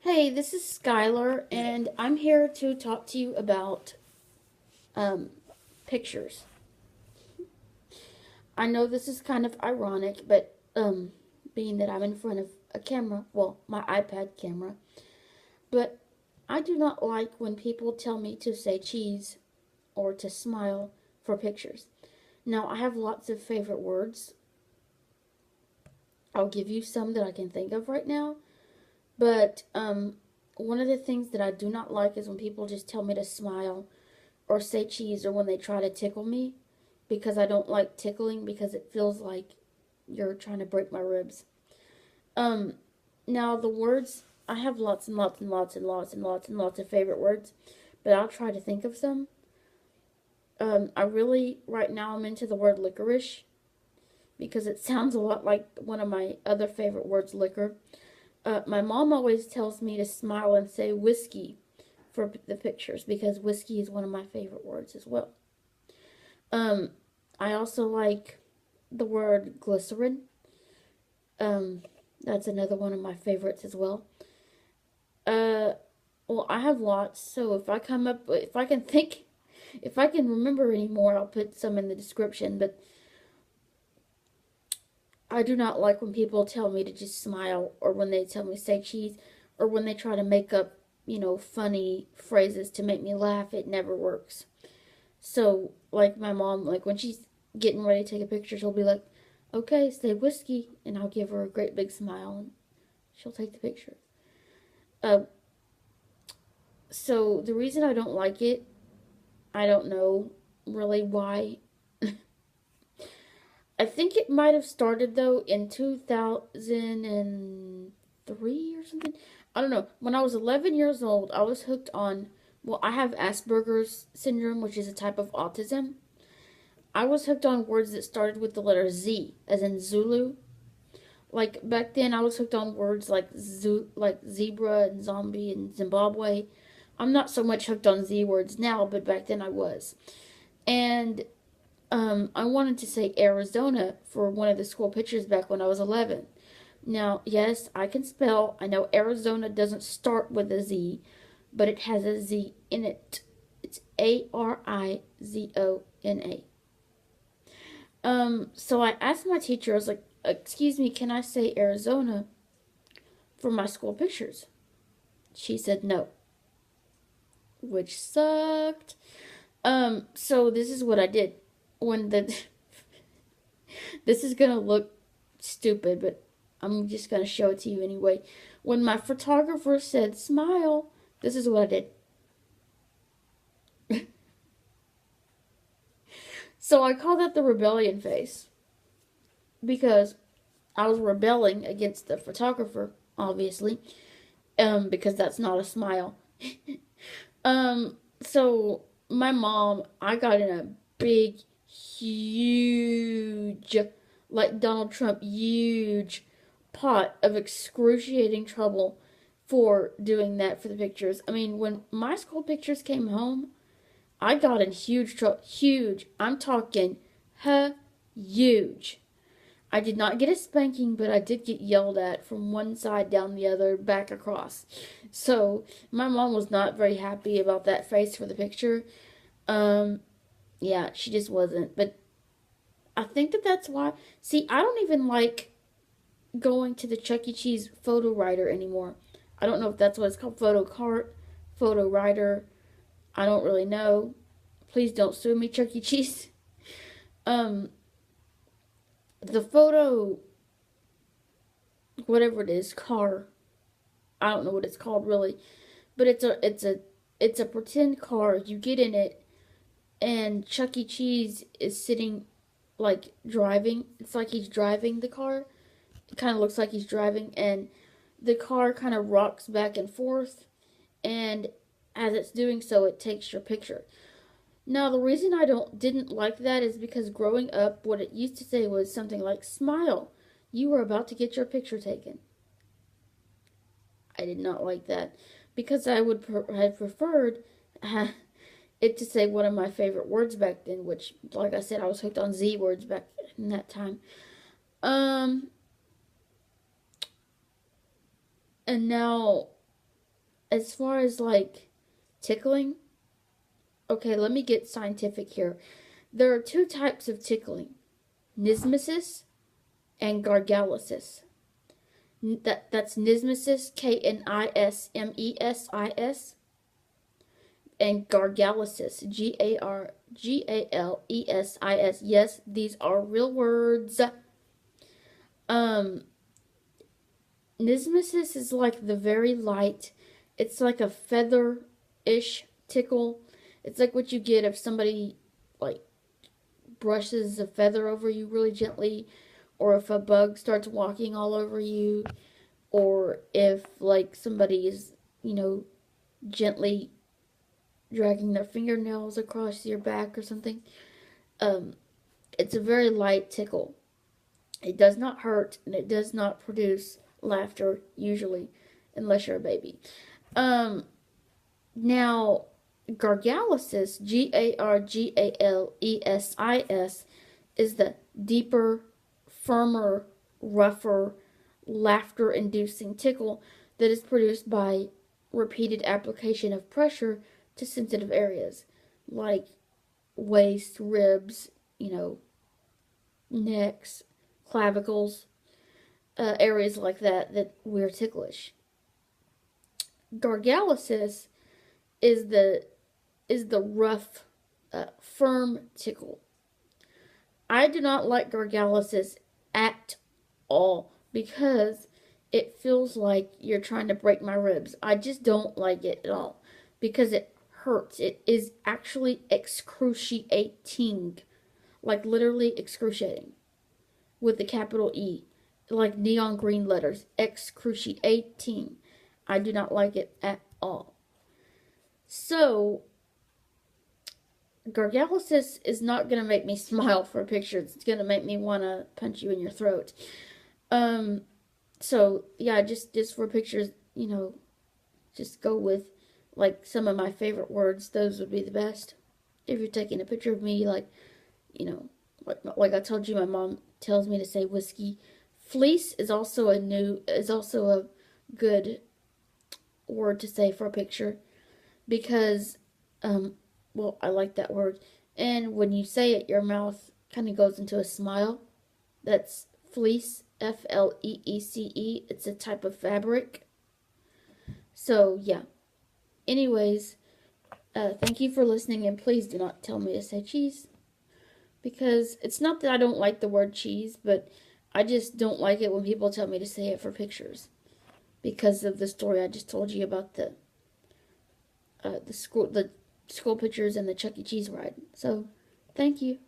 Hey, this is Skylar, and I'm here to talk to you about pictures. I know this is kind of ironic, but being that I'm in front of a camera, well, my iPad camera, but I do not like when people tell me to say cheese or to smile for pictures. Now, I have lots of favorite words. I'll give you some that I can think of right now, but one of the things that I do not like is when people just tell me to smile or say cheese or when they try to tickle me because I don't like tickling because it feels like you're trying to break my ribs. Um, Now the words, I have lots and lots and lots and lots and lots and lots of favorite words, but I'll try to think of some. Right now I'm into the word licorice because it sounds a lot like one of my other favorite words, liquor. My mom always tells me to smile and say whiskey for the pictures because whiskey is one of my favorite words as well. Um, I also like the word glycerin. Um, that's another one of my favorites as well. Uh, well, I have lots, so if I can think, if I can remember any more, I'll put some in the description. But I do not like when people tell me to just smile, or when they tell me say cheese, or when they try to make up, funny phrases to make me laugh. It never works. So, like my mom, like when she's getting ready to take a picture, she'll be like, okay, say whiskey, and I'll give her a great big smile, and she'll take the picture. Uh, so the reason I don't like it, I don't know really why. I think it might have started though in 2003 or something. I don't know. When I was 11 years old, I was hooked on, well, I have Asperger's syndrome, which is a type of autism. I was hooked on words that started with the letter Z, as in Zulu. Like back then, I was hooked on words like like zebra and zombie and Zimbabwe. I'm not so much hooked on Z words now, but back then I was. And I wanted to say Arizona for one of the school pictures back when I was 11. Now, yes, I can spell. I know Arizona doesn't start with a Z, but it has a Z in it. It's Arizona. So I asked my teacher, I was like, excuse me, can I say Arizona for my school pictures? She said no, which sucked. So this is what I did. When the this is gonna look stupid, but I'm just gonna show it to you anyway. When my photographer said smile, this is what I did. So I call that the rebellion face because I was rebelling against the photographer, obviously, because that's not a smile. So my mom, I got in a big, huge, like Donald Trump, huge pot of excruciating trouble for doing that for the pictures. I mean, when my school pictures came home, I got in huge trouble. Huge. I'm talking huge. I did not get a spanking, but I did get yelled at from one side down the other, back across. So my mom was not very happy about that face for the picture. Um, yeah, she just wasn't. But I think that that's why. See, I don't even like going to the Chuck E. Cheese photo writer anymore. I don't know if that's what it's called, photo cart, photo writer. I don't really know. Please don't sue me, Chuck E. Cheese. Um, the photo, whatever it is, car. I don't know what it's called really, but it's a pretend car. You get in it, and Chuck E. Cheese is sitting, like driving. It's like he's driving the car. It kind of looks like he's driving, and the car kind of rocks back and forth, and as it's doing so, it takes your picture. Now, the reason I didn't like that is because growing up, what it used to say was something like, smile, you are about to get your picture taken. I did not like that because I would have preferred it to say one of my favorite words back then, which, like I said, I was hooked on Z words back in that time. Um, and now as far as like tickling, okay, let me get scientific here. There are two types of tickling, nismesis and gargalesis. That's nismesis, Knismesis, and gargalesis, Gargalesis. Yes, these are real words. Um, Nismesis is like the very light. It's like a feather-ish tickle. It's like what you get if somebody like brushes a feather over you really gently, or if a bug starts walking all over you, or if like somebody is, gently dragging their fingernails across your back or something. It's a very light tickle. It does not hurt and it does not produce laughter usually, unless you're a baby. Now, gargalesis, Gargalesis, is the deeper, firmer, rougher, laughter-inducing tickle that is produced by repeated application of pressure to sensitive areas like waist, ribs, necks, clavicles, areas like that we're ticklish. Gargalesis is the rough, firm tickle. I do not like gargalesis at all because it feels like you're trying to break my ribs. I just don't like it at all because it hurts. It is actually excruciating, like literally excruciating, with the capital E, like neon green letters, excruciating. I do not like it at all. So, gargalesis is not going to make me smile for a picture. It's going to make me want to punch you in your throat. So, yeah, just for pictures, just go with, like, some of my favorite words. Those would be the best. If you're taking a picture of me, like, like I told you, my mom tells me to say whiskey. Fleece is also a good word to say for a picture because, well, I like that word. And when you say it, your mouth kind of goes into a smile. That's fleece, Fleece. It's a type of fabric. So, yeah. Anyways, thank you for listening, and please do not tell me to say cheese. Because it's not that I don't like the word cheese, but I just don't like it when people tell me to say it for pictures. Because of the story I just told you about the school pictures and the Chuck E. Cheese ride. So, thank you.